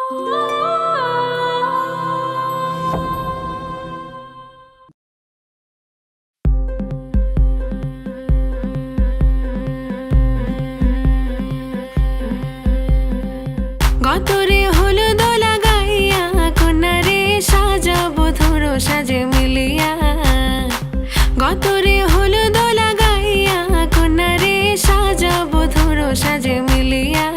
গতরে হলুদ লাগাইয়া কন্যারে সাজাবো ধরো সাজে মিলিয়া। গতরে হলুদ লাগাইয়া কন্যারে সাজাবো ধরো সাজে মিলিয়া।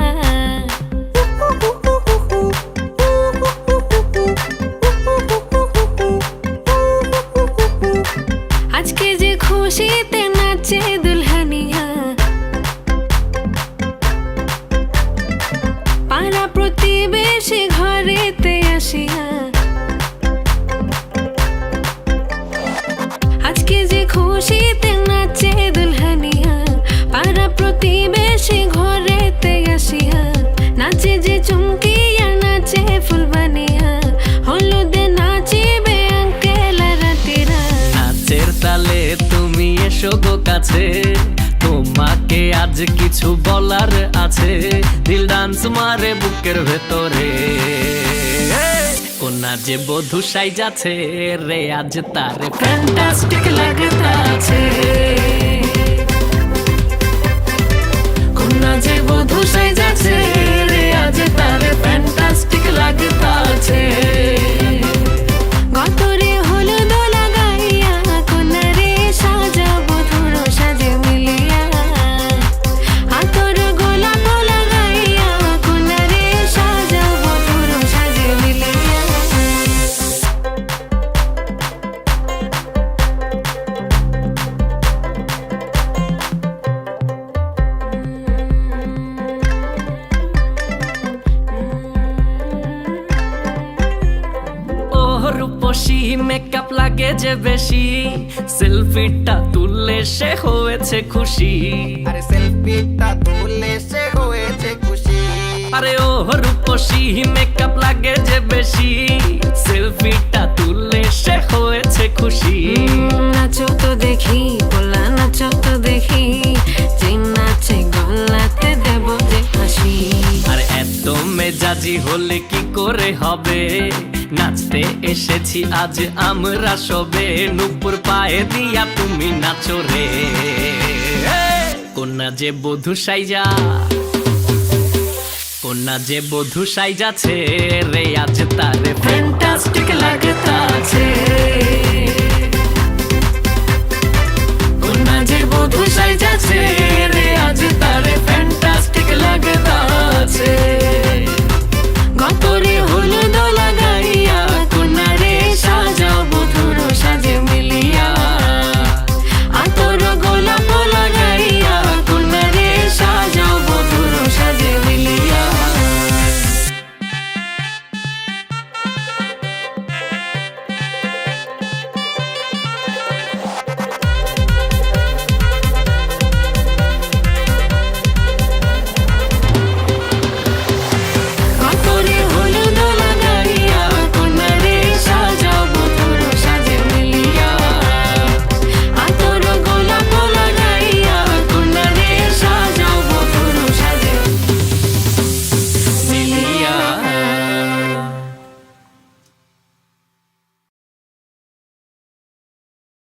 আজকে যে খুশিতে নাচে দুলহানিয়া, পাড়া প্রতিবেশী ঘরেতে আসিয়া। আজকে যে খুশিতে নাচে দুলহানিয়া, পাড়া প্রতিবেশী ঘরেতে আসিয়া। নাচে যে চুমকিয়া নাচে ফুলবানিয়া, হলুদে নাচিবে আঙ্কেল রাতিরা। নাচের তালে তুমি এসো গো কাছে, তোমাকে আজ কিছু বলার আছে। দিল ডান্স মারে বুকের ভেতরে, কোনা যে বধূ সাইজাছে রে আজ তারে ফ্যান্টাস্টিক লাগতাছে। কোনা যে বধূ সাইজাছে রে আজ তারে ফ্যান্টাস্টিক লাগতাছে। গতরে হলুদ লাগাইয়া কন্যারে সাজাবো ধরো সাজে মিলিয়া। আতর গোলাপ লাগাইয়া কন্যারে সাজাবো ধরো সাজে মিলিয়া। রূপসী মেকআপ লাগে যে বেশি, সেলফিটা তুললে সে হয়েছে খুশি। আরে সেলফিটা তুললে সে হয়েছে খুশি। আরে ও রূপসী মেকআপ লাগে যে বেশি, সেলফিটা তুললে সে হয়েছে খুশি। নাচো তো দেখি বলা, নাচো তো দেখি, যে নাচে গলাতে দেব যে হাসি। আর এত মেজাজি হলে কি করে হবে, নাচতে এসেছি আজ আমরা সবে। নুপুর পায়ে দিয়া তুমি নাচো রে, কোনা যে বধূ সাইজা, কোনা যে বধূ সাইজাছে রে আজ তারে ফ্যান্টাস্টিক লাগতাছে। কোনা যে বধূ সাইজাছে রে আজ তারে ফ্যান্টাস্টিক লাগতাছে।